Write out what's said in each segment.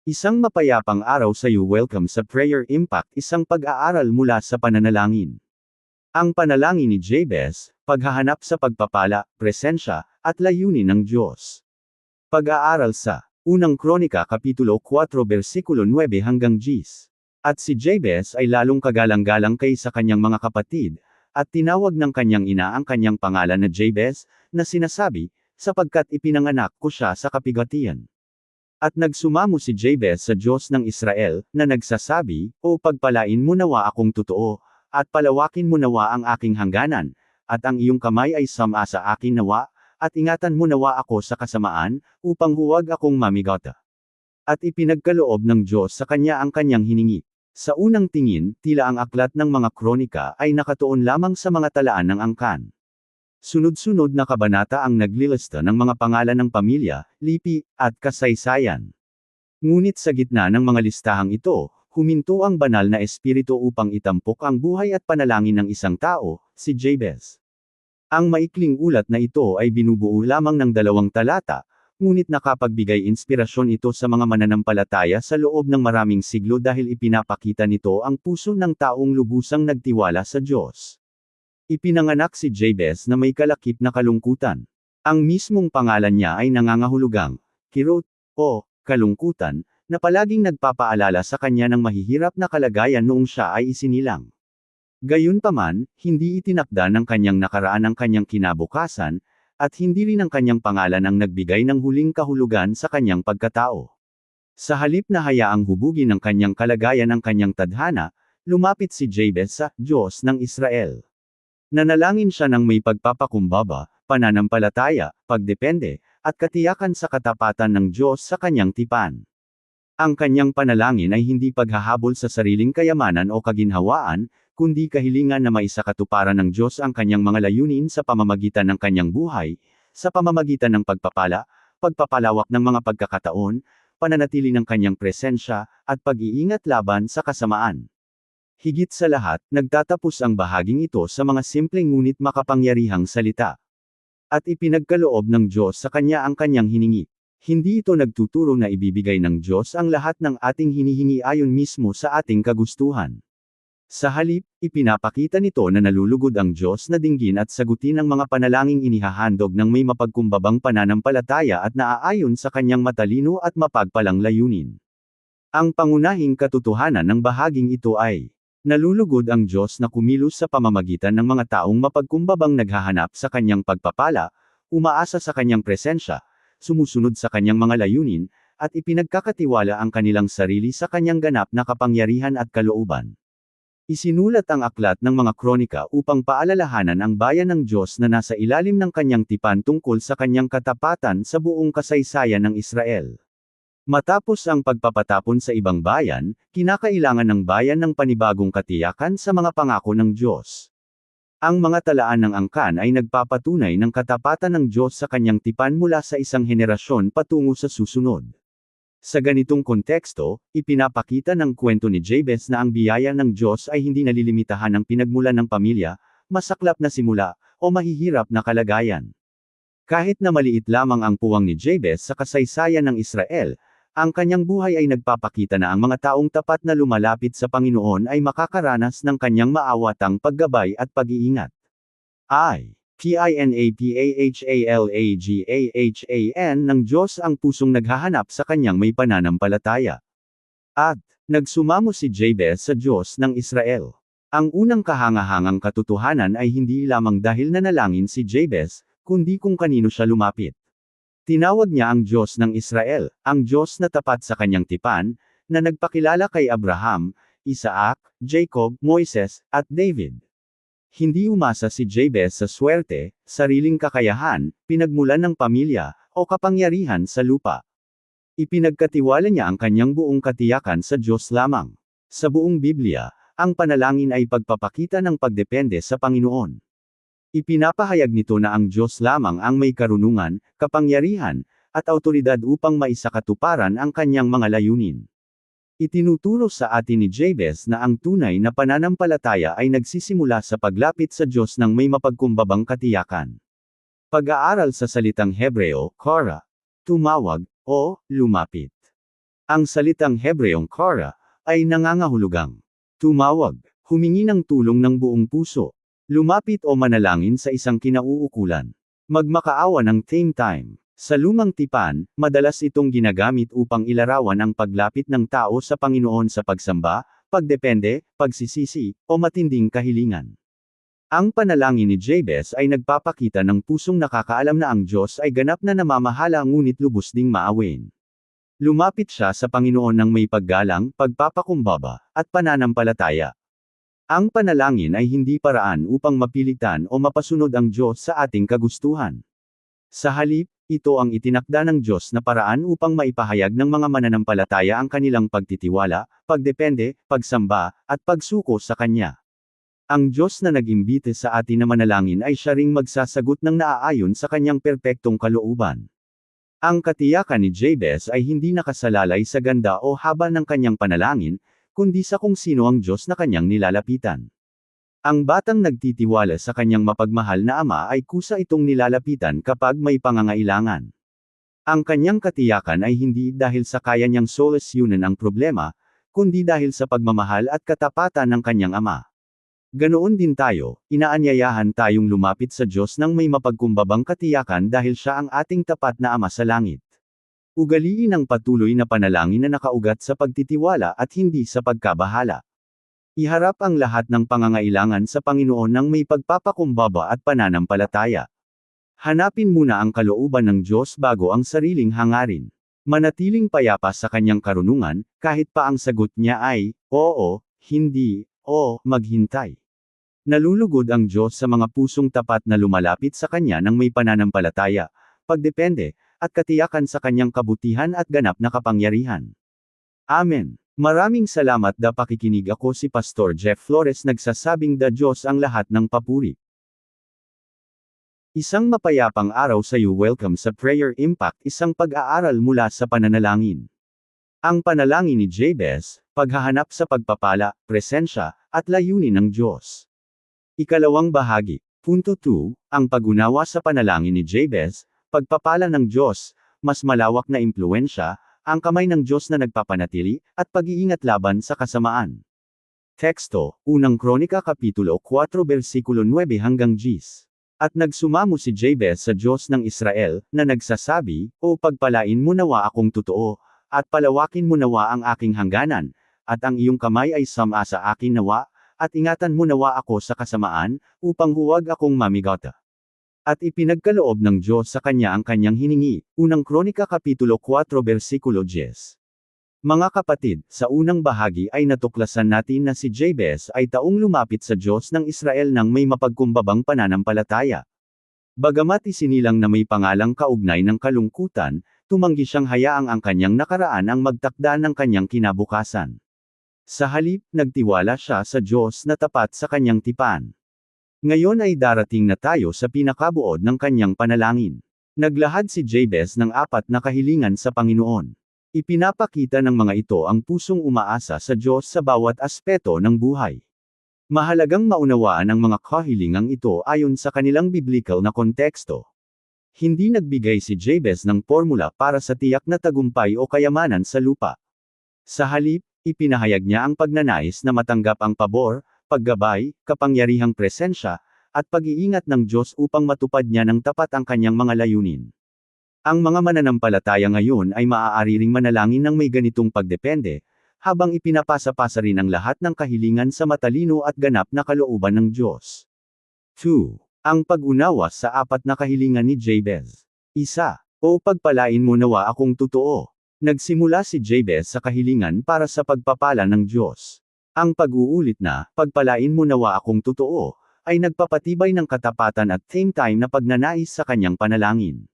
Isang mapayapang araw sa iyo. Welcome sa Prayer Impact, isang pag-aaral mula sa pananalangin. Ang panalangin ni Jabez, paghahanap sa pagpapala, presensya, at layunin ng Diyos. Pag-aaral sa Unang Kronika Kapitulo 4 versikulo 9 hanggang 10. At si Jabez ay lalong kagalang-galang kaysa kanyang mga kapatid, at tinawag ng kanyang ina ang kanyang pangalan na Jabez, na sinasabi, sapagkat ipinanganak ko siya sa kapigatian. At nagsumamo si Jabez sa Diyos ng Israel, na nagsasabi, O pagpalain mo nawa akong totoo, at palawakin mo nawa ang aking hangganan, at ang iyong kamay ay sama sa akin nawa, at ingatan mo nawa ako sa kasamaan, upang huwag akong mamigata. At ipinagkaloob ng Diyos sa kanya ang kanyang hiningi. Sa unang tingin, tila ang aklat ng mga kronika ay nakatuon lamang sa mga talaan ng angkan. Sunod-sunod na kabanata ang naglilista ng mga pangalan ng pamilya, lipi, at kasaysayan. Ngunit sa gitna ng mga listahang ito, huminto ang banal na espiritu upang itampok ang buhay at panalangin ng isang tao, si Jabez. Ang maikling ulat na ito ay binubuo lamang ng 2 talata, ngunit nakapagbigay inspirasyon ito sa mga mananampalataya sa loob ng maraming siglo dahil ipinapakita nito ang puso ng taong lubusang nagtiwala sa Diyos. Ipinanganak si Jabez na may kalakip na kalungkutan. Ang mismong pangalan niya ay nangangahulugang, kirot, o kalungkutan, na palaging nagpapaalala sa kanya ng mahihirap na kalagayan noong siya ay isinilang. Gayunpaman, hindi itinakda ng kanyang nakaraan ang kanyang kinabukasan, at hindi rin ang kanyang pangalan ang nagbigay ng huling kahulugan sa kanyang pagkatao. Sa halip na hayaang hubugin ng kanyang kalagayan ang kanyang tadhana, lumapit si Jabez sa Diyos ng Israel. Nanalangin siya ng may pagpapakumbaba, pananampalataya, pagdepende, at katiyakan sa katapatan ng Diyos sa kanyang tipan. Ang kanyang panalangin ay hindi paghahabol sa sariling kayamanan o kaginhawaan, kundi kahilingan na maisakatuparan ng Diyos ang kanyang mga layunin sa pamamagitan ng kanyang buhay, sa pamamagitan ng pagpapala, pagpapalawak ng mga pagkakataon, pananatili ng kanyang presensya, at pag-iingat laban sa kasamaan. Higit sa lahat, nagtatapos ang bahaging ito sa mga simpleng ngunit makapangyarihang salita. At ipinagkaloob ng Diyos sa kanya ang kanyang hiningi. Hindi ito nagtuturo na ibibigay ng Diyos ang lahat ng ating hinihingi ayon mismo sa ating kagustuhan. Sa halip, ipinapakita nito na nalulugod ang Diyos na dinggin at sagutin ang mga panalangin inihahandog ng may mapagkumbabang pananampalataya at naaayon sa kanyang matalino at mapagpalang layunin. Ang pangunahing katotohanan ng bahaging ito ay, nalulugod ang Diyos na kumilos sa pamamagitan ng mga taong mapagkumbabang naghahanap sa kanyang pagpapala, umaasa sa kanyang presensya, sumusunod sa kanyang mga layunin, at ipinagkakatiwala ang kanilang sarili sa kanyang ganap na kapangyarihan at kalooban. Isinulat ang aklat ng mga kronika upang paalalahanan ang bayan ng Diyos na nasa ilalim ng kanyang tipan tungkol sa kanyang katapatan sa buong kasaysayan ng Israel. Matapos ang pagpapatapon sa ibang bayan, kinakailangan ng bayan ng panibagong katiyakan sa mga pangako ng Diyos. Ang mga talaan ng angkan ay nagpapatunay ng katapatan ng Diyos sa kanyang tipan mula sa isang henerasyon patungo sa susunod. Sa ganitong konteksto, ipinapakita ng kwento ni Jabez na ang biyaya ng Diyos ay hindi nalilimitahan ng pinagmulan ng pamilya, masaklap na simula, o mahihirap na kalagayan. Kahit na maliit lamang ang puwang ni Jabez sa kasaysayan ng Israel, ang kanyang buhay ay nagpapakita na ang mga taong tapat na lumalapit sa Panginoon ay makakaranas ng kanyang maawatang paggabay at pag-iingat. Pinapahalagan ng Diyos ang pusong naghahanap sa kanyang may pananampalataya. At, nagsumamo si Jabez sa Diyos ng Israel. Ang unang kahangahangang katotohanan ay hindi lamang dahil nanalangin si Jabez, kundi kung kanino siya lumapit. Tinawag niya ang Diyos ng Israel, ang Diyos na tapat sa kanyang tipan, na nagpakilala kay Abraham, Isaac, Jacob, Moises, at David. Hindi umasa si Jabez sa swerte, sariling kakayahan, pinagmulan ng pamilya, o kapangyarihan sa lupa. Ipinagkatiwala niya ang kanyang buong katiyakan sa Diyos lamang. Sa buong Biblia, ang panalangin ay pagpapakita ng pagdepende sa Panginoon. Ipinapahayag nito na ang Diyos lamang ang may karunungan, kapangyarihan, at awtoridad upang maisakatuparan ang kanyang mga layunin. Itinuturo sa atin ni Jabez na ang tunay na pananampalataya ay nagsisimula sa paglapit sa Diyos ng may mapagkumbabang katiyakan. Pag-aaral sa salitang Hebreo, Kora, tumawag, o lumapit. Ang salitang Hebreong kara ay nangangahulugang tumawag, humingi ng tulong ng buong puso, lumapit o manalangin sa isang kinauukulan, magmakaawa ng same time. Sa lumang tipan, madalas itong ginagamit upang ilarawan ang paglapit ng tao sa Panginoon sa pagsamba, pagdepende, pagsisisi, o matinding kahilingan. Ang panalangin ni Jabez ay nagpapakita ng pusong nakakaalam na ang Diyos ay ganap na namamahala ngunit lubos ding maawin. Lumapit siya sa Panginoon ng may paggalang, pagpapakumbaba, at pananampalataya. Ang panalangin ay hindi paraan upang mapilitan o mapasunod ang Diyos sa ating kagustuhan. Sa halip, ito ang itinakda ng Diyos na paraan upang maipahayag ng mga mananampalataya ang kanilang pagtitiwala, pagdepende, pagsamba, at pagsuko sa Kanya. Ang Diyos na nag-imbite sa atin na manalangin ay siya ring magsasagot ng naaayon sa Kanyang perpektong kalooban. Ang katiyakan ni Jabez ay hindi nakasalalay sa ganda o haba ng kanyang panalangin, kundi sa kung sino ang Diyos na kanyang nilalapitan. Ang batang nagtitiwala sa kanyang mapagmahal na ama ay kusa itong nilalapitan kapag may pangangailangan. Ang kanyang katiyakan ay hindi dahil sa kaya niyang solusyonan ang problema, kundi dahil sa pagmamahal at katapatan ng kanyang ama. Ganoon din tayo, inaanyayahan tayong lumapit sa Diyos ng may mapagkumbabang katiyakan dahil siya ang ating tapat na Ama sa langit. Ugaliin ang patuloy na panalangin na nakaugat sa pagtitiwala at hindi sa pagkabahala. Iharap ang lahat ng pangangailangan sa Panginoon ng may pagpapakumbaba at pananampalataya. Hanapin muna ang kalooban ng Diyos bago ang sariling hangarin. Manatiling payapa sa kanyang karunungan, kahit pa ang sagot niya ay, oo, hindi, o maghintay. Nalulugod ang Diyos sa mga pusong tapat na lumalapit sa Kanya ng may pananampalataya, pagdepende, at katiyakan sa Kanyang kabutihan at ganap na kapangyarihan. Amen. Maraming salamat da pakikinig. Ako si Pastor Jeff Flores nagsasabing da Diyos ang lahat ng papuri. Isang mapayapang araw sa iyo. Welcome sa Prayer Impact, isang pag-aaral mula sa pananalangin. Ang panalangin ni Jabez, paghahanap sa pagpapala, presensya, at layunin ng Diyos. Ikalawang bahagi. Punto 2, ang pag-unawa sa panalangin ni Jabez, pagpapala ng Diyos, mas malawak na impluwensya, ang kamay ng Diyos na nagpapanatili, at pag-iingat laban sa kasamaan. Teksto, Unang Kronika Kapitulo 4 versikulo 9 hanggang 10. At nagsumamo si Jabez sa Diyos ng Israel, na nagsasabi, O pagpalain mo nawa akong totoo, at palawakin mo nawa ang aking hangganan, at ang iyong kamay ay sama sa akin nawa, at ingatan mo nawa ako sa kasamaan, upang huwag akong mamigata. At ipinagkaloob ng Diyos sa kanya ang kanyang hiningi. Unang Kronika Kapitulo 4 versikulo 10. Mga kapatid, sa unang bahagi ay natuklasan natin na si Jabez ay taong lumapit sa Diyos ng Israel ng may mapagkumbabang pananampalataya. Bagamat isinilang na may pangalang kaugnay ng kalungkutan, tumanggi siyang hayaang ang kanyang nakaraan ang magtakda ng kanyang kinabukasan. Sa halip, nagtiwala siya sa Diyos na tapat sa kanyang tipan. Ngayon ay darating na tayo sa pinakabuod ng kanyang panalangin. Naglahad si Jabez ng 4 na kahilingan sa Panginoon. Ipinapakita ng mga ito ang pusong umaasa sa Diyos sa bawat aspeto ng buhay. Mahalagang maunawaan ang mga kahilingang ito ayon sa kanilang biblical na konteksto. Hindi nagbigay si Jabez ng formula para sa tiyak na tagumpay o kayamanan sa lupa. Sa halip, ipinahayag niya ang pagnanais na matanggap ang pabor, paggabay, kapangyarihang presensya, at pag-iingat ng Diyos upang matupad niya ng tapat ang kanyang mga layunin. Ang mga mananampalataya ngayon ay maaari ring manalangin ng may ganitong pagdepende, habang ipinapasa-pasa rin ang lahat ng kahilingan sa matalino at ganap na kalooban ng Diyos. 2. Ang pag-unawa sa 4 na kahilingan ni Jabez. 1. O pagpalain mo nawa akong totoo. Nagsimula si Jabez sa kahilingan para sa pagpapala ng Diyos. Ang pag-uulit na, pagpalain mo nawa akong totoo, ay nagpapatibay ng katapatan at same time na pagnanais sa kanyang panalangin.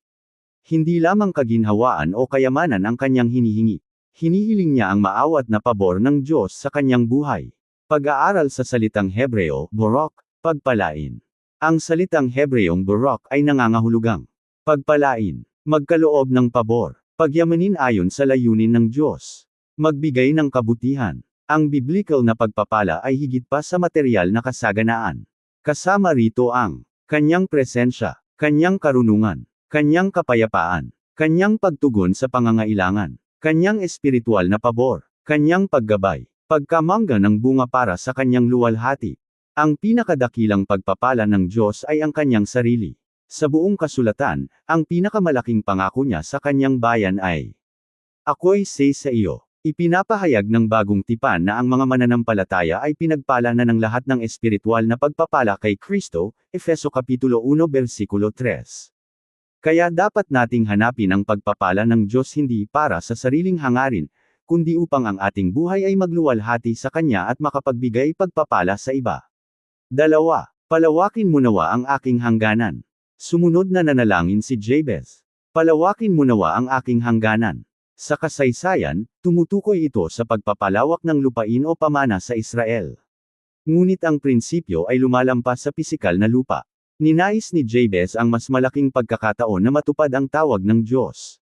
Hindi lamang kaginhawaan o kayamanan ang kanyang hinihingi. Hinihiling niya ang maawat na pabor ng Diyos sa kanyang buhay. Pag-aaral sa salitang Hebreo, borok, pagpalain. Ang salitang Hebreong borok ay nangangahulugang pagpalain, magkaloob ng pabor, pagyamanin ayon sa layunin ng Diyos, magbigay ng kabutihan. Ang biblical na pagpapala ay higit pa sa materyal na kasaganaan. Kasama rito ang kanyang presensya, kanyang karunungan, kanyang kapayapaan, kanyang pagtugon sa pangangailangan, kanyang espiritual na pabor, kanyang paggabay, pagkamangga ng bunga para sa kanyang luwalhati. Ang pinakadakilang pagpapala ng Diyos ay ang kanyang sarili. Sa buong kasulatan, ang pinakamalaking pangako niya sa kanyang bayan ay, "Ako'y sa iyo." Ipinapahayag ng bagong tipan na ang mga mananampalataya ay pinagpala na ng lahat ng espiritual na pagpapala kay Kristo, Efeso Kapitulo 1 Versikulo 3. Kaya dapat nating hanapin ang pagpapala ng Diyos hindi para sa sariling hangarin, kundi upang ang ating buhay ay magluwalhati sa Kanya at makapagbigay pagpapala sa iba. 2. Palawakin mo nawa ang aking hangganan. Sumunod na nanalangin si Jabez. Palawakin mo nawa ang aking hangganan. Sa kasaysayan, tumutukoy ito sa pagpapalawak ng lupain o pamana sa Israel. Ngunit ang prinsipyo ay lumalampas sa pisikal na lupa. Ninais ni Jabez ang mas malaking pagkakataon na matupad ang tawag ng Diyos.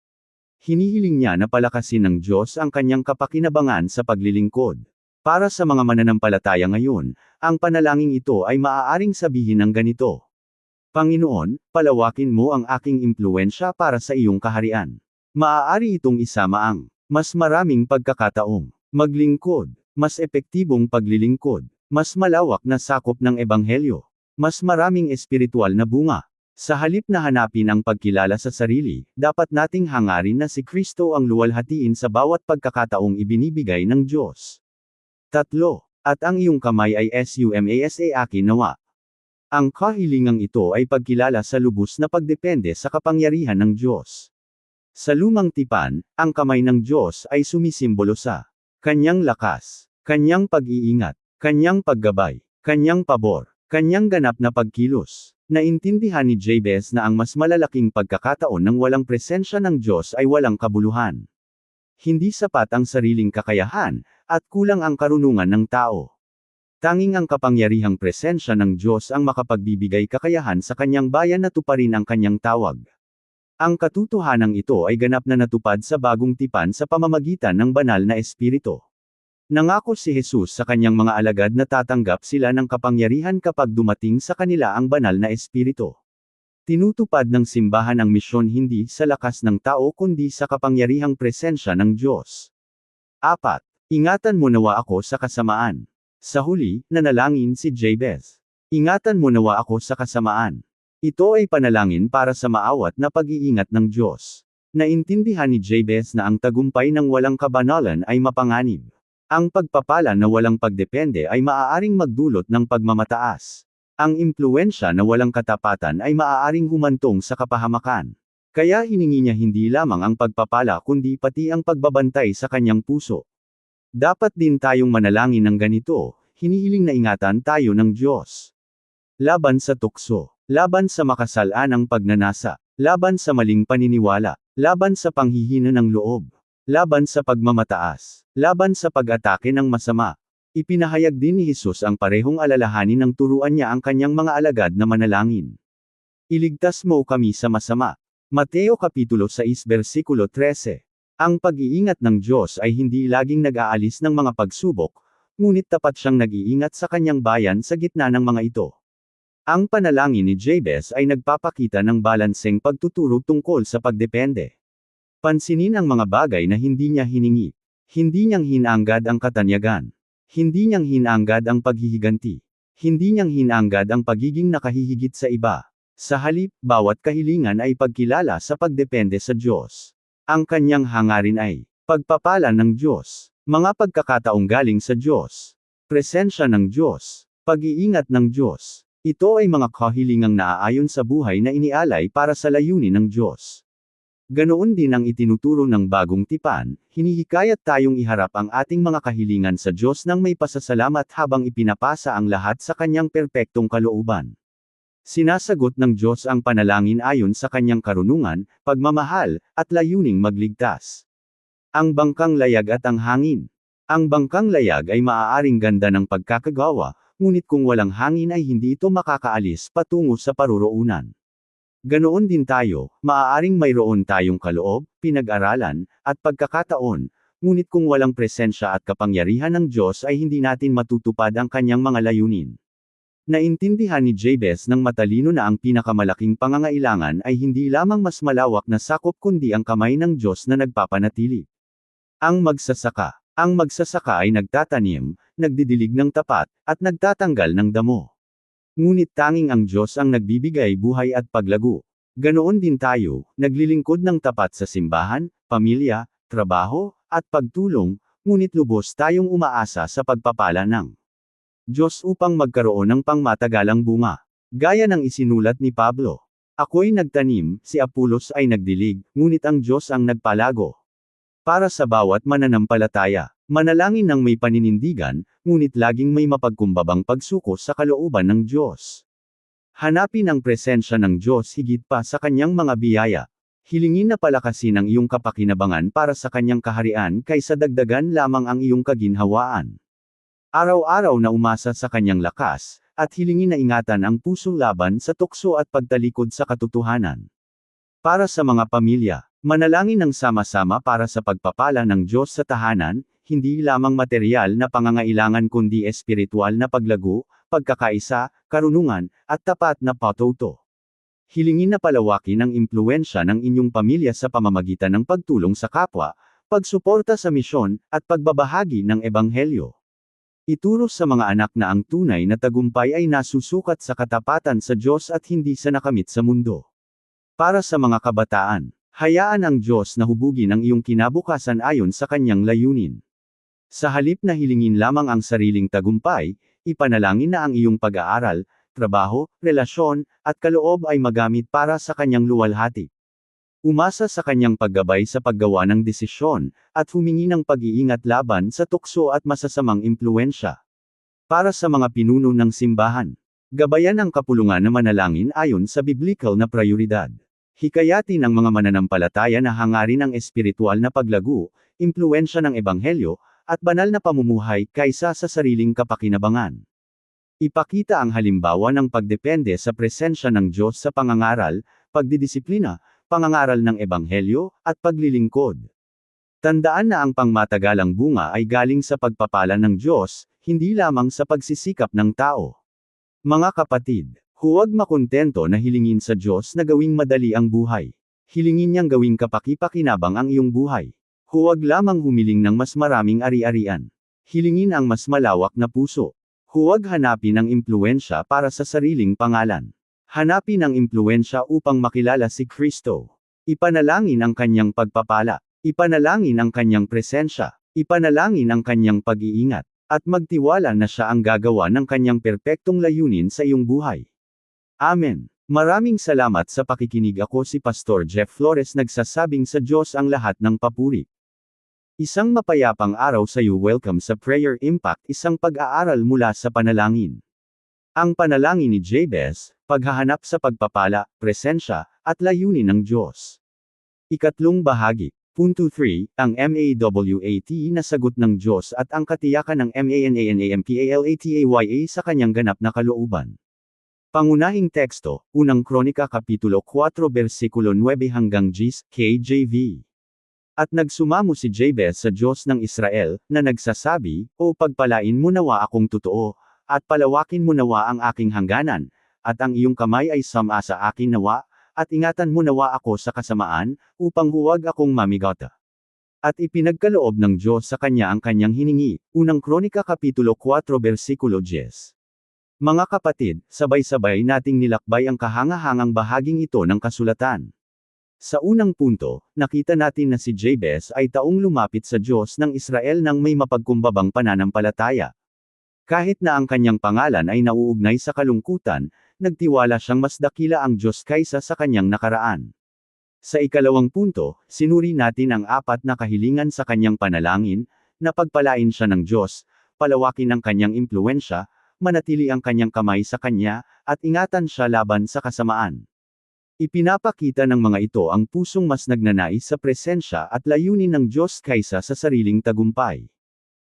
Hinihiling niya na palakasin ng Diyos ang kanyang kapakinabangan sa paglilingkod. Para sa mga mananampalataya ngayon, ang panalangin ito ay maaaring sabihin ng ganito: Panginoon, palawakin mo ang aking impluwensya para sa iyong kaharian. Maaari itong isama ang mas maraming pagkakataong maglingkod, mas epektibong paglilingkod, mas malawak na sakop ng ebanghelyo, mas maraming espiritual na bunga. Sa halip na hanapin ang pagkilala sa sarili, dapat nating hangarin na si Kristo ang luwalhatiin sa bawat pagkakataong ibinibigay ng Diyos. 3. At ang iyong kamay ay sumasa akin nawa. Ang kahilingang ito ay pagkilala sa lubos na pagdepende sa kapangyarihan ng Diyos. Sa lumang tipan, ang kamay ng Diyos ay sumisimbolo sa kanyang lakas, kanyang pag-iingat, kanyang paggabay, kanyang pabor, kanyang ganap na pagkilos. Naintindihan ni Jabez na ang mas malalaking pagkakataon ng walang presensya ng Diyos ay walang kabuluhan. Hindi sapat ang sariling kakayahan, at kulang ang karunungan ng tao. Tanging ang kapangyarihang presensya ng Diyos ang makapagbibigay kakayahan sa kanyang bayan na tuparin ang kanyang tawag. Ang katotohanang ito ay ganap na natupad sa bagong tipan sa pamamagitan ng banal na espiritu. Nangako si Jesus sa kanyang mga alagad na tatanggap sila ng kapangyarihan kapag dumating sa kanila ang banal na espiritu. Tinutupad ng simbahan ang misyon hindi sa lakas ng tao kundi sa kapangyarihang presensya ng Diyos. 4. Ingatan mo nawa ako sa kasamaan. Sa huli, nanalangin si Jabez. Ingatan mo nawa ako sa kasamaan. Ito ay panalangin para sa maawat na pag-iingat ng Diyos. Naintindihan ni Jabez na ang tagumpay ng walang kabanalan ay mapanganib. Ang pagpapala na walang pagdepende ay maaaring magdulot ng pagmamataas. Ang impluwensya na walang katapatan ay maaaring humantong sa kapahamakan. Kaya hiningi niya hindi lamang ang pagpapala kundi pati ang pagbabantay sa kanyang puso. Dapat din tayong manalangin ng ganito, hinihiling na ingatan tayo ng Diyos. Laban sa tukso. Laban sa makasalanang pagnanasa, laban sa maling paniniwala, laban sa panghihina ng loob, laban sa pagmamataas, laban sa pag-atake ng masama. Ipinahayag din ni Jesus ang parehong alalahanin ng turuan niya ang kanyang mga alagad na manalangin. Iligtas mo kami sa masama. Mateo Kapitulo 6 Versikulo 13. Ang pag-iingat ng Diyos ay hindi laging nag-aalis ng mga pagsubok, ngunit tapat siyang nag-iingat sa kanyang bayan sa gitna ng mga ito. Ang panalangin ni Jabez ay nagpapakita ng balanseng pagtuturo tungkol sa pagdepende. Pansinin ang mga bagay na hindi niya hiningi. Hindi niyang hinanggad ang katanyagan. Hindi niyang hinanggad ang paghihiganti. Hindi niyang hinanggad ang pagiging nakahihigit sa iba. Sa halip, bawat kahilingan ay pagkilala sa pagdepende sa Diyos. Ang kanyang hangarin ay pagpapala ng Diyos, mga pagkakataong galing sa Diyos, presensya ng Diyos, pag-iingat ng Diyos. Ito ay mga kahilingang naaayon sa buhay na inialay para sa layunin ng Diyos. Ganoon din ang itinuturo ng bagong tipan, hinihikayat tayong iharap ang ating mga kahilingan sa Diyos nang may pasasalamat habang ipinapasa ang lahat sa kanyang perpektong kalooban. Sinasagot ng Diyos ang panalangin ayon sa kanyang karunungan, pagmamahal, at layuning magligtas. Ang bangkang layag at ang hangin. Ang bangkang layag ay maaaring ganda ng pagkakagawa, ngunit kung walang hangin ay hindi ito makakaalis patungo sa paruroonan. Ganoon din tayo, maaaring mayroon tayong kaloob, pinag-aralan, at pagkakataon, ngunit kung walang presensya at kapangyarihan ng Diyos ay hindi natin matutupad ang kanyang mga layunin. Naintindihan ni Jabez ng matalino na ang pinakamalaking pangangailangan ay hindi lamang mas malawak na sakop kundi ang kamay ng Diyos na nagpapanatili. Ang magsasaka. Ang magsasaka ay nagtatanim, nagdidilig ng tapat, at nagtatanggal ng damo. Ngunit tanging ang Diyos ang nagbibigay buhay at paglago. Ganoon din tayo, naglilingkod ng tapat sa simbahan, pamilya, trabaho, at pagtulong, ngunit lubos tayong umaasa sa pagpapala ng Diyos upang magkaroon ng pangmatagalang bunga. Gaya ng isinulat ni Pablo. Ako'y nagtanim, si Apolos ay nagdilig, ngunit ang Diyos ang nagpalago. Para sa bawat mananampalataya, manalangin ng may paninindigan, ngunit laging may mapagkumbabang pagsuko sa kalooban ng Diyos. Hanapin ang presensya ng Diyos higit pa sa kanyang mga biyaya. Hilingin na palakasin ang iyong kapakinabangan para sa kanyang kaharian kaysa dagdagan lamang ang iyong kaginhawaan. Araw-araw na umasa sa kanyang lakas, at hilingin na ingatan ang puso laban sa tukso at pagtalikod sa katotohanan. Para sa mga pamilya, manalangin ng sama-sama para sa pagpapala ng Diyos sa tahanan, hindi lamang material na pangangailangan kundi espiritual na paglago, pagkakaisa, karunungan, at tapat na patuto. Hilingin na palawakin ang impluensya ng inyong pamilya sa pamamagitan ng pagtulong sa kapwa, pagsuporta sa misyon, at pagbabahagi ng ebanghelyo. Ituro sa mga anak na ang tunay na tagumpay ay nasusukat sa katapatan sa Diyos at hindi sa nakamit sa mundo. Para sa mga kabataan, hayaan ang Diyos na hubugin ang iyong kinabukasan ayon sa kanyang layunin. Sa halip na hilingin lamang ang sariling tagumpay, ipanalangin na ang iyong pag-aaral, trabaho, relasyon, at kaloob ay magamit para sa kanyang luwalhati. Umasa sa kanyang paggabay sa paggawa ng desisyon, at humingi ng pag-iingat laban sa tukso at masasamang impluensya. Para sa mga pinuno ng simbahan, gabayan ang kapulungan na manalangin ayon sa biblikal na prioridad. Hikayatin ang mga mananampalataya na hangarin ang espiritual na paglago, impluensya ng ebanghelyo, at banal na pamumuhay kaysa sa sariling kapakinabangan. Ipakita ang halimbawa ng pagdepende sa presensya ng Diyos sa pangangaral, pagdidisiplina, pangangaral ng ebanghelyo, at paglilingkod. Tandaan na ang pangmatagalang bunga ay galing sa pagpapala ng Diyos, hindi lamang sa pagsisikap ng tao. Mga kapatid, huwag makontento na hilingin sa Diyos na gawing madali ang buhay. Hilingin niyang gawing kapaki-pakinabang ang iyong buhay. Huwag lamang humiling ng mas maraming ari-arian. Hilingin ang mas malawak na puso. Huwag hanapin ang impluensya para sa sariling pangalan. Hanapin ang impluensya upang makilala si Kristo. Ipanalangin ang kanyang pagpapala. Ipanalangin ang kanyang presensya. Ipanalangin ang kanyang pag-iingat. At magtiwala na siya ang gagawa ng kanyang perpektong layunin sa iyong buhay. Amen. Maraming salamat sa pakikinig. Ako si Pastor Jeff Flores, nagsasabing sa Diyos ang lahat ng papuri. Isang mapayapang araw sa iyo. Welcome sa Prayer Impact, isang pag-aaral mula sa panalangin. Ang panalangin ni Jabez, paghahanap sa pagpapala, presensya, at layunin ng Diyos. Ikatlong bahagi. Punto 3, ang MAWAT na sagot ng Diyos at ang katiyakan ng MANANAMPALATAYA sa kanyang ganap na kalooban. Pangunahing teksto, Unang Kronika Kapitulo 4 versikulo 9 hanggang 10, KJV. At nagsumamo si Jabez sa Diyos ng Israel, na nagsasabi, O pagpalain mo nawa akong totoo, at palawakin mo nawa ang aking hangganan, at ang iyong kamay ay sama sa akin nawa, at ingatan mo nawa ako sa kasamaan, upang huwag akong mamigata. At ipinagkaloob ng Diyos sa kanya ang kanyang hiningi, Unang Kronika Kapitulo 4 versikulo 10. Mga kapatid, sabay-sabay nating nilakbay ang kahangahangang bahaging ito ng kasulatan. Sa unang punto, nakita natin na si Jabez ay taong lumapit sa Diyos ng Israel nang may mapagkumbabang pananampalataya. Kahit na ang kanyang pangalan ay nauugnay sa kalungkutan, nagtiwala siyang mas dakila ang Diyos kaysa sa kanyang nakaraan. Sa ikalawang punto, sinuri natin ang apat na kahilingan sa kanyang panalangin, na pagpalain siya ng Diyos, palawakin ang kanyang impluensya, manatili ang kanyang kamay sa kanya, at ingatan siya laban sa kasamaan. Ipinapakita ng mga ito ang pusong mas nagnanais sa presensya at layunin ng Diyos kaysa sa sariling tagumpay.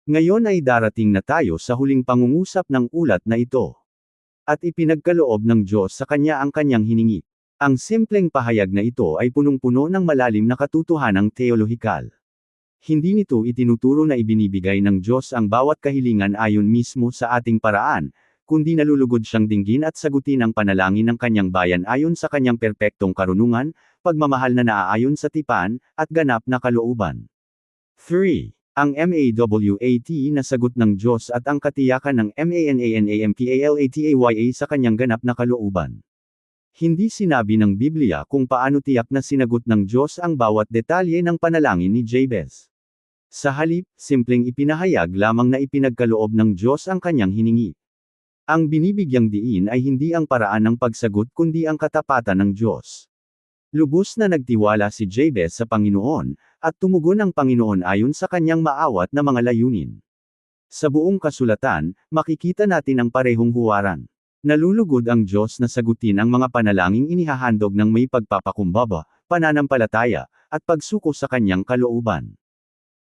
Ngayon ay darating na tayo sa huling pangungusap ng ulat na ito. At ipinagkaloob ng Diyos sa kanya ang kanyang hiningi. Ang simpleng pahayag na ito ay punong-puno ng malalim na katotohanang teolohikal. Hindi nito itinuturo na ibinibigay ng Diyos ang bawat kahilingan ayon mismo sa ating paraan, kundi nalulugod siyang dinggin at sagutin ang panalangin ng kanyang bayan ayon sa kanyang perpektong karunungan, pagmamahal na naaayon sa tipan, at ganap na kalooban. 3. Ang MAWAT na sagot ng Diyos at ang katiyakan ng MANANAMPALATAYA sa kanyang ganap na kalooban. Hindi sinabi ng Biblia kung paano tiyak na sinagot ng Diyos ang bawat detalye ng panalangin ni Jabez. Sa halip, simpleng ipinahayag lamang na ipinagkaloob ng Diyos ang kanyang hiningi. Ang binibigyang diin ay hindi ang paraan ng pagsagot kundi ang katapatan ng Diyos. Lubos na nagtiwala si Jabez sa Panginoon, at tumugon ang Panginoon ayon sa kanyang maawat na mga layunin. Sa buong kasulatan, makikita natin ang parehong huwaran. Nalulugod ang Diyos na sagutin ang mga panalangin inihahandog ng may pagpapakumbaba, pananampalataya, at pagsuko sa kanyang kalooban.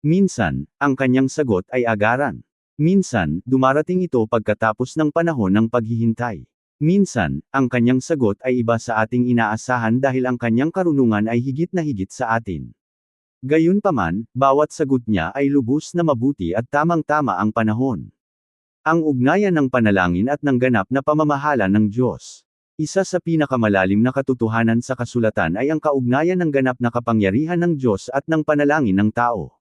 Minsan, ang kanyang sagot ay agaran. Minsan, dumarating ito pagkatapos ng panahon ng paghihintay. Minsan, ang kanyang sagot ay iba sa ating inaasahan dahil ang kanyang karunungan ay higit na higit sa atin. Gayunpaman, bawat sagot niya ay lubos na mabuti at tamang-tama ang panahon. Ang ugnayan ng panalangin at ng ganap na pamamahala ng Diyos. Isa sa pinakamalalim na katotohanan sa kasulatan ay ang kaugnayan ng ganap na kapangyarihan ng Diyos at ng panalangin ng tao.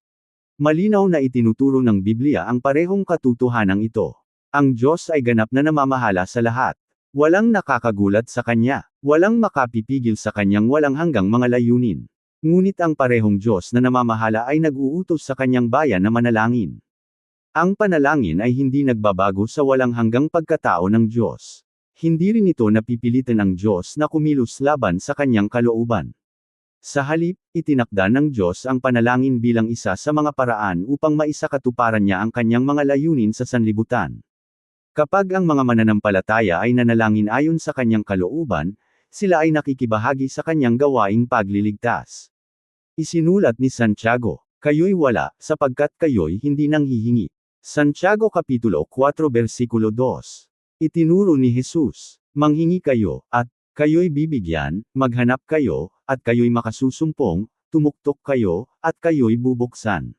Malinaw na itinuturo ng Biblia ang parehong katotohanan ito. Ang Diyos ay ganap na namamahala sa lahat. Walang nakakagulat sa Kanya. Walang makapipigil sa Kanyang walang hanggang mga layunin. Ngunit ang parehong Diyos na namamahala ay nag-uutos sa Kanyang bayan na manalangin. Ang panalangin ay hindi nagbabago sa walang hanggang pagkatao ng Diyos. Hindi rin ito napipilitan ng Diyos na kumilos laban sa Kanyang kalooban. Sa halip, itinakda ng Diyos ang panalangin bilang isa sa mga paraan upang maisakatuparan niya ang Kanyang mga layunin sa sanlibutan. Kapag ang mga mananampalataya ay nanalangin ayon sa Kanyang kalooban, sila ay nakikibahagi sa Kanyang gawaing pagliligtas. Isinulat ni Santiago, kayo'y wala, sapagkat kayo'y hindi nanghihingi. Santiago Kapitulo 4 Versikulo 2. Itinuro ni Jesus, manghingi kayo, at kayo'y bibigyan, maghanap kayo, at kayo'y makasusumpong, tumuktok kayo, at kayo'y bubuksan.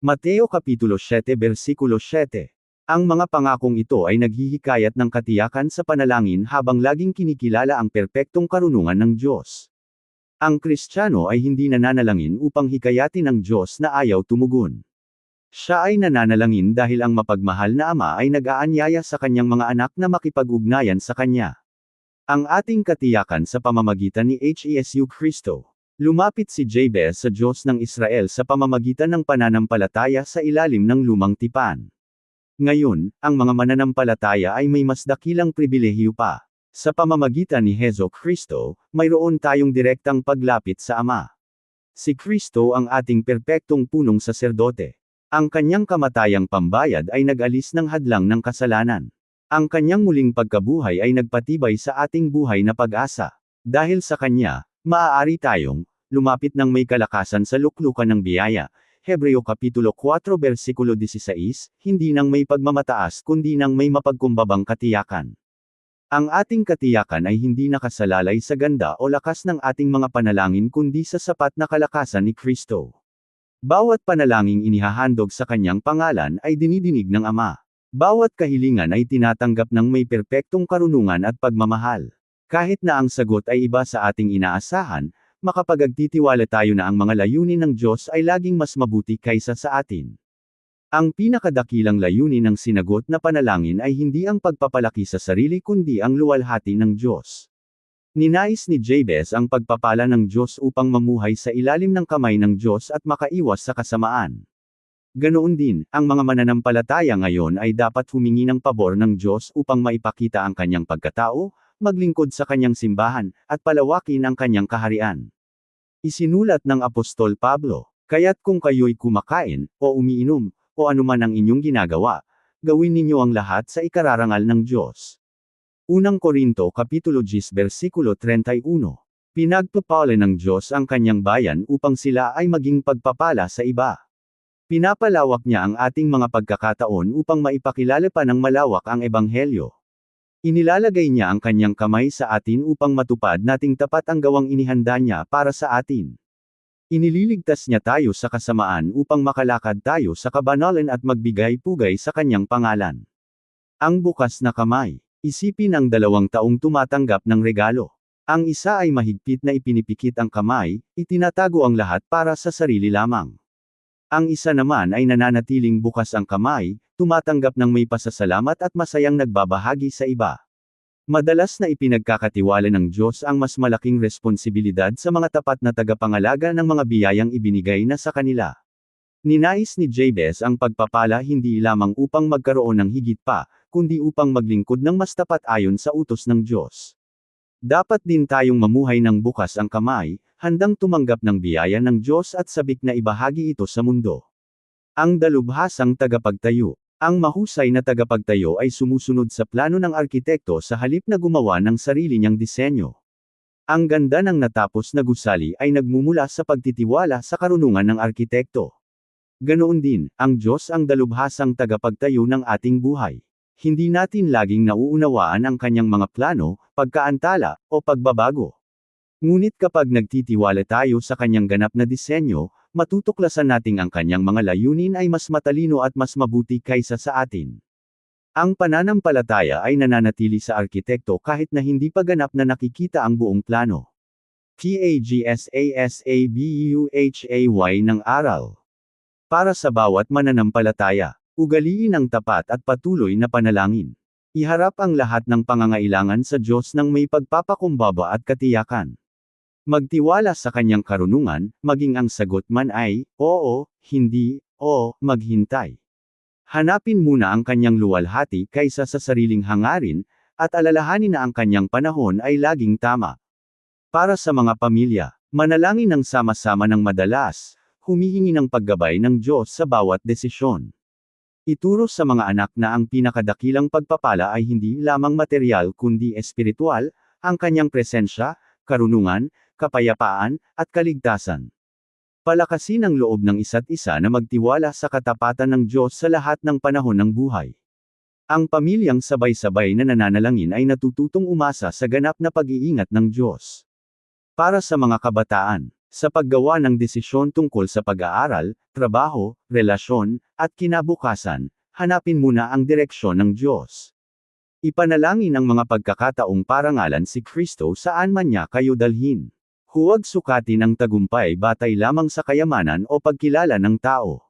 Mateo Kapitulo 7 Versikulo 7. Ang mga pangakong ito ay naghihikayat ng katiyakan sa panalangin habang laging kinikilala ang perpektong karunungan ng Diyos. Ang Kristiyano ay hindi nananalangin upang hikayatin ang Diyos na ayaw tumugon. Siya ay nananalangin dahil ang mapagmahal na Ama ay nag-aanyaya sa kanyang mga anak na makipag-ugnayan sa Kanya. Ang ating katiyakan sa pamamagitan ni Hesu Kristo. Lumapit si Jabez sa Diyos ng Israel sa pamamagitan ng pananampalataya sa ilalim ng lumang tipan. Ngayon, ang mga mananampalataya ay may mas dakilang pribilehiyo pa. Sa pamamagitan ni Hesu Kristo, mayroon tayong direktang paglapit sa Ama. Si Kristo ang ating perpektong punong saserdote. Ang kanyang kamatayang pambayad ay nag-alis ng hadlang ng kasalanan. Ang kanyang muling pagkabuhay ay nagpatibay sa ating buhay na pag-asa. Dahil sa kanya, maaari tayong lumapit ng may kalakasan sa luklukan ng biyaya. Hebreo Kapitulo 4 Versikulo 16, hindi nang may pagmamataas kundi nang may mapagkumbabang katiyakan. Ang ating katiyakan ay hindi nakasalalay sa ganda o lakas ng ating mga panalangin kundi sa sapat na kalakasan ni Kristo. Bawat panalangin inihahandog sa kanyang pangalan ay dinidinig ng Ama. Bawat kahilingan ay tinatanggap ng may perpektong karunungan at pagmamahal. Kahit na ang sagot ay iba sa ating inaasahan, makapagtitiwala tayo na ang mga layunin ng Diyos ay laging mas mabuti kaysa sa atin. Ang pinakadakilang layunin ng sinagot na panalangin ay hindi ang pagpapalaki sa sarili kundi ang luwalhati ng Diyos. Ninais ni Jabez ang pagpapala ng Diyos upang mamuhay sa ilalim ng kamay ng Diyos at makaiwas sa kasamaan. Ganoon din, ang mga mananampalataya ngayon ay dapat humingi ng pabor ng Diyos upang maipakita ang kanyang pagkatao, maglingkod sa kanyang simbahan, at palawakin ang kanyang kaharian. Isinulat ng Apostol Pablo, kaya't kung kayo'y kumakain, o umiinom, o anuman ang inyong ginagawa, gawin ninyo ang lahat sa ikararangal ng Diyos. Unang Korinto Kapitulo 10 Versikulo 31. Pinagpapala ng Diyos ang kanyang bayan upang sila ay maging pagpapala sa iba. Pinapalawak niya ang ating mga pagkakataon upang maipakilala pa ng malawak ang Ebanghelyo. Inilalagay niya ang kanyang kamay sa atin upang matupad nating tapat ang gawang inihanda niya para sa atin. Inililigtas niya tayo sa kasamaan upang makalakad tayo sa kabanalan at magbigay-pugay sa kanyang pangalan. Ang bukas na kamay. Isipin ang 2 taong tumatanggap ng regalo. Ang isa ay mahigpit na ipinipikit ang kamay, itinatago ang lahat para sa sarili lamang. Ang isa naman ay nananatiling bukas ang kamay, tumatanggap ng may pasasalamat at masayang nagbabahagi sa iba. Madalas na ipinagkakatiwala ng Diyos ang mas malaking responsibilidad sa mga tapat na tagapangalaga ng mga biyayang ibinigay na sa kanila. Ninais ni Jabez ang pagpapala hindi lamang upang magkaroon ng higit pa, kundi upang maglingkod ng mas tapat ayon sa utos ng Diyos. Dapat din tayong mamuhay ng bukas ang kamay, handang tumanggap ng biyaya ng Diyos at sabik na ibahagi ito sa mundo. Ang dalubhasang tagapagtayo. Ang mahusay na tagapagtayo ay sumusunod sa plano ng arkitekto sa halip na gumawa ng sarili niyang disenyo. Ang ganda ng natapos na gusali ay nagmumula sa pagtitiwala sa karunungan ng arkitekto. Ganoon din, ang Diyos ang dalubhasang tagapagtayo ng ating buhay. Hindi natin laging nauunawaan ang kanyang mga plano, pagkaantala, o pagbabago. Ngunit kapag nagtitiwala tayo sa kanyang ganap na disenyo, matutuklasan nating ang kanyang mga layunin ay mas matalino at mas mabuti kaysa sa atin. Ang pananampalataya ay nananatili sa arkitekto kahit na hindi pa ganap na nakikita ang buong plano. PAGSASABUHAY ng aral. Para sa bawat mananampalataya, ugaliin ang tapat at patuloy na panalangin. Iharap ang lahat ng pangangailangan sa Diyos ng may pagpapakumbaba at katiyakan. Magtiwala sa kanyang karunungan, maging ang sagot man ay, oo, hindi, o, maghintay. Hanapin muna ang kanyang luwalhati kaysa sa sariling hangarin, at alalahanin na ang kanyang panahon ay laging tama. Para sa mga pamilya, manalangin ng sama-sama ng madalas, humihingi ng paggabay ng Diyos sa bawat desisyon. Ituro sa mga anak na ang pinakadakilang pagpapala ay hindi lamang material kundi espiritual, ang kanyang presensya, karunungan, kapayapaan, at kaligtasan. Palakasin ang loob ng isa't isa na magtiwala sa katapatan ng Diyos sa lahat ng panahon ng buhay. Ang pamilyang sabay-sabay na nananalangin ay natututong umasa sa ganap na pag-iingat ng Diyos. Para sa mga kabataan, sa paggawa ng desisyon tungkol sa pag-aaral, trabaho, relasyon, at kinabukasan, hanapin muna ang direksyon ng Diyos. Ipanalangin ang mga pagkakataong parangalan si Kristo saan man niya kayo dalhin. Huwag sukatin ang tagumpay batay lamang sa kayamanan o pagkilala ng tao.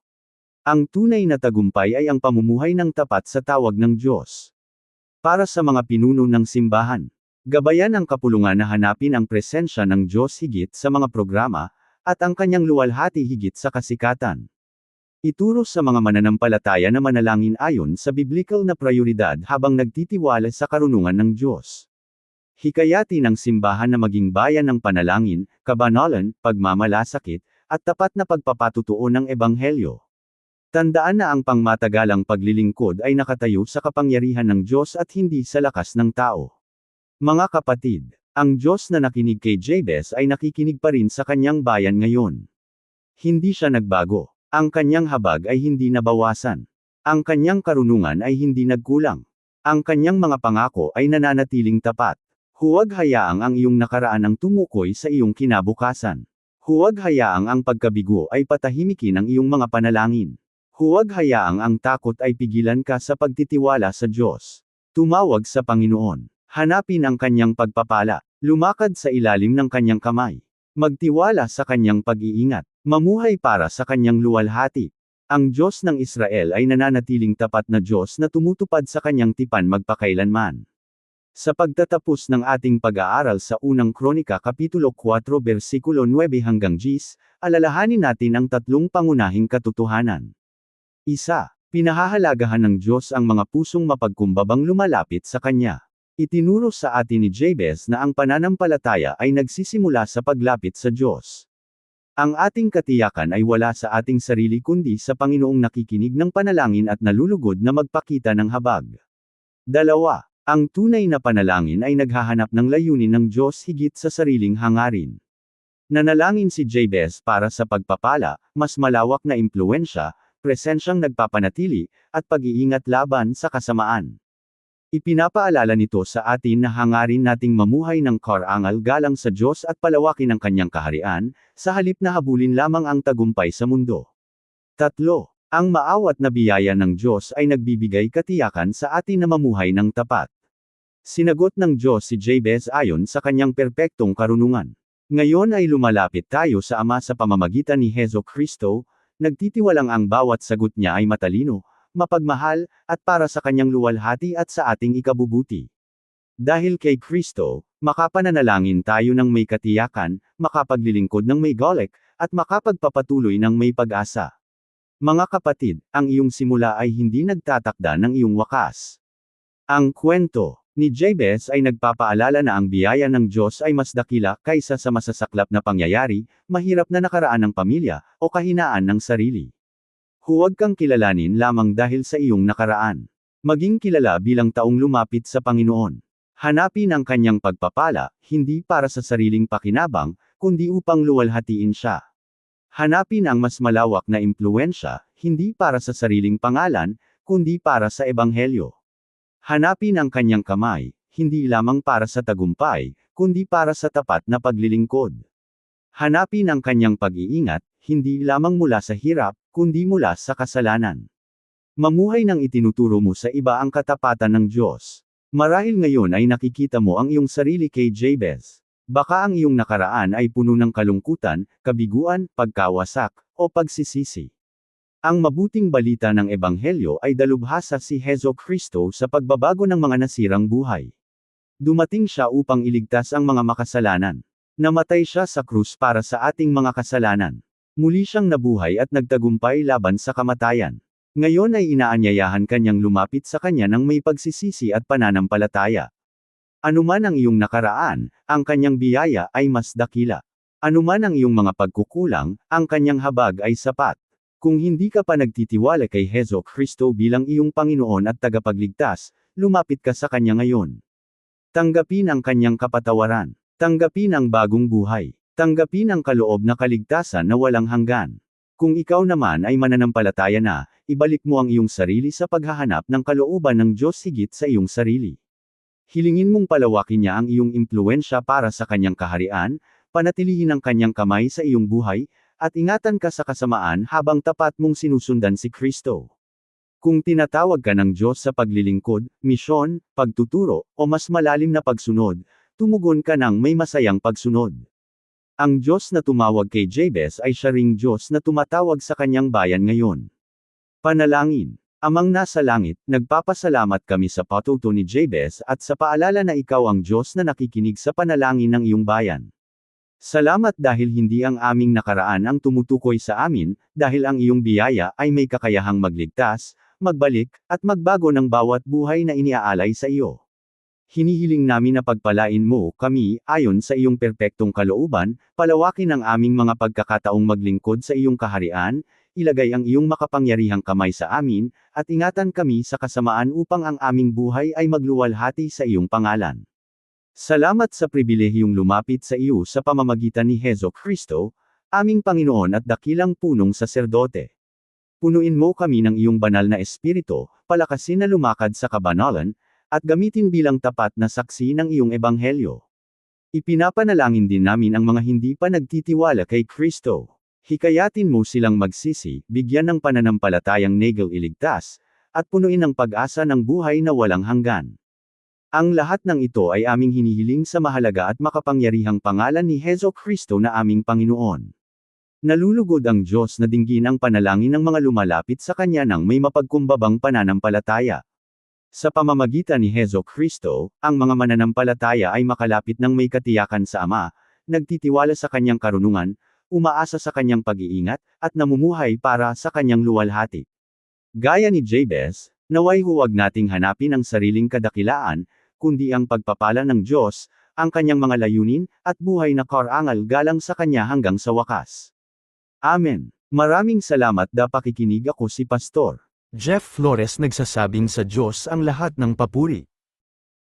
Ang tunay na tagumpay ay ang pamumuhay ng tapat sa tawag ng Diyos. Para sa mga pinuno ng simbahan, gabayan ang kapulungan na hanapin ang presensya ng Diyos higit sa mga programa, at ang kanyang luwalhati higit sa kasikatan. Ituro sa mga mananampalataya na manalangin ayon sa biblikal na prioridad habang nagtitiwala sa karunungan ng Diyos. Hikayatin ang simbahan na maging bayan ng panalangin, kabanalan, pagmamalasakit, at tapat na pagpapatutuo ng Ebanghelyo. Tandaan na ang pangmatagalang paglilingkod ay nakatayo sa kapangyarihan ng Diyos at hindi sa lakas ng tao. Mga kapatid, ang Diyos na nakinig kay Jabez ay nakikinig pa rin sa kanyang bayan ngayon. Hindi siya nagbago. Ang kanyang habag ay hindi nabawasan. Ang kanyang karunungan ay hindi nagkulang. Ang kanyang mga pangako ay nananatiling tapat. Huwag hayaang ang iyong nakaraan ang tumukoy sa iyong kinabukasan. Huwag hayaang ang pagkabigo ay patahimikin ang iyong mga panalangin. Huwag hayaang ang takot ay pigilan ka sa pagtitiwala sa Diyos. Tumawag sa Panginoon. Hanapin ang kanyang pagpapala. Lumakad sa ilalim ng kanyang kamay. Magtiwala sa kanyang pag-iingat. Mamuhay para sa kanyang luwalhati. Ang Diyos ng Israel ay nananatiling tapat na Diyos na tumutupad sa kanyang tipan magpakailanman. Sa pagtatapos ng ating pag-aaral sa unang Kronika Kapitulo 4 versikulo 9 hanggang 10, alalahanin natin ang tatlong pangunahing katotohanan. 1. Pinahahalagahan ng Diyos ang mga pusong mapagkumbabang lumalapit sa Kanya. Itinuro sa atin ni Jabez na ang pananampalataya ay nagsisimula sa paglapit sa Diyos. Ang ating katiyakan ay wala sa ating sarili kundi sa Panginoong nakikinig ng panalangin at nalulugod na magpakita ng habag. 2. Ang tunay na panalangin ay naghahanap ng layunin ng Diyos higit sa sariling hangarin. Nanalangin si Jabez para sa pagpapala, mas malawak na impluwensya, presensyang nagpapanatili, at pag-iingat laban sa kasamaan. Ipinapaalala nito sa atin na hangarin nating mamuhay ng karangal-galang sa Diyos at palawakin ang kanyang kaharian, sa halip na habulin lamang ang tagumpay sa mundo. 3. Ang maawat na biyaya ng Diyos ay nagbibigay katiyakan sa atin na mamuhay ng tapat. Sinagot ng Diyos si Jabez ayon sa kanyang perpektong karunungan. Ngayon ay lumalapit tayo sa Ama sa pamamagitan ni Hesus Kristo, nagtitiwalang ang bawat sagot niya ay matalino, mapagmahal, at para sa kanyang luwalhati at sa ating ikabubuti. Dahil kay Kristo, makapananalangin tayo ng may katiyakan, makapaglilingkod ng may galak, at makapagpapatuloy ng may pag-asa. Mga kapatid, ang iyong simula ay hindi nagtatakda ng iyong wakas. Ang kwento ni Jabez ay nagpapaalala na ang biyaya ng Diyos ay mas dakila kaysa sa masasaklap na pangyayari, mahirap na nakaraan ng pamilya, o kahinaan ng sarili. Huwag kang kilalanin lamang dahil sa iyong nakaraan. Maging kilala bilang taong lumapit sa Panginoon. Hanapin ang kanyang pagpapala, hindi para sa sariling pakinabang, kundi upang luwalhatiin siya. Hanapin ang mas malawak na impluwensya, hindi para sa sariling pangalan, kundi para sa Ebanghelyo. Hanapin ang kanyang kamay, hindi lamang para sa tagumpay, kundi para sa tapat na paglilingkod. Hanapin ang kanyang pag-iingat, hindi lamang mula sa hirap, kundi mula sa kasalanan. Mamuhay nang itinuturo mo sa iba ang katapatan ng Diyos. Marahil ngayon ay nakikita mo ang iyong sarili kay Jabez. Baka ang iyong nakaraan ay puno ng kalungkutan, kabiguan, pagkawasak, o pagsisisi. Ang mabuting balita ng Ebanghelyo ay dalubhasa si Jesucristo sa pagbabago ng mga nasirang buhay. Dumating siya upang iligtas ang mga makasalanan. Namatay siya sa krus para sa ating mga kasalanan. Muli siyang nabuhay at nagtagumpay laban sa kamatayan. Ngayon ay inaanyayahan kanyang lumapit sa kanya ng may pagsisisi at pananampalataya. Anuman ang iyong nakaraan, ang kanyang biyaya ay mas dakila. Anuman ang iyong mga pagkukulang, ang kanyang habag ay sapat. Kung hindi ka pa nagtitiwala kay Jesucristo bilang iyong Panginoon at tagapagligtas, lumapit ka sa Kanya ngayon. Tanggapin ang Kanyang kapatawaran. Tanggapin ang bagong buhay. Tanggapin ang kaloob na kaligtasan na walang hanggan. Kung ikaw naman ay mananampalataya na, ibalik mo ang iyong sarili sa paghahanap ng kalooban ng Diyos higit sa iyong sarili. Hilingin mong palawakin niya ang iyong impluwensya para sa Kanyang kaharian, panatilihin ang Kanyang kamay sa iyong buhay, at ingatan ka sa kasamaan habang tapat mong sinusundan si Kristo. Kung tinatawag ka ng Diyos sa paglilingkod, misyon, pagtuturo, o mas malalim na pagsunod, tumugon ka ng may masayang pagsunod. Ang Diyos na tumawag kay Jabez ay siya ring Diyos na tumatawag sa kanyang bayan ngayon. Panalangin. Amang nasa langit, nagpapasalamat kami sa patuto ni Jabez at sa paalala na ikaw ang Diyos na nakikinig sa panalangin ng iyong bayan. Salamat dahil hindi ang aming nakaraan ang tumutukoy sa amin, dahil ang iyong biyaya ay may kakayahang magligtas, magbalik, at magbago ng bawat buhay na iniaalay sa iyo. Hinihiling namin na pagpalain mo kami, ayon sa iyong perpektong kalooban, palawakin ang aming mga pagkakataong maglingkod sa iyong kaharian, ilagay ang iyong makapangyarihang kamay sa amin, at ingatan kami sa kasamaan upang ang aming buhay ay magluwalhati sa iyong pangalan. Salamat sa pribilehiyong lumapit sa iyo sa pamamagitan ni Jesucristo, aming Panginoon at dakilang punong saserdote. Punuin mo kami ng iyong banal na espiritu, palakasin na lumakad sa kabanalan, at gamitin bilang tapat na saksi ng iyong ebanghelyo. Ipinapanalangin din namin ang mga hindi pa nagtitiwala kay Kristo. Hikayatin mo silang magsisi, bigyan ng pananampalatayang nagel iligtas, at punuin ng pag-asa ng buhay na walang hanggan. Ang lahat ng ito ay aming hinihiling sa mahalaga at makapangyarihang pangalan ni Jesucristo na aming Panginoon. Nalulugod ang Diyos na dinggin ang panalangin ng mga lumalapit sa Kanya ng may mapagkumbabang pananampalataya. Sa pamamagitan ni Jesucristo, ang mga mananampalataya ay makalapit ng may katiyakan sa Ama, nagtitiwala sa Kanyang karunungan, umaasa sa Kanyang pag-iingat, at namumuhay para sa Kanyang luwalhati. Gaya ni Jabez, naway huwag nating hanapin ang sariling kadakilaan, kundi ang pagpapala ng Diyos, ang kanyang mga layunin, at buhay na karangal galang sa kanya hanggang sa wakas. Amen. Maraming salamat da pakikinig ako si Pastor Jeff Flores nagsasabing sa Diyos ang lahat ng papuri.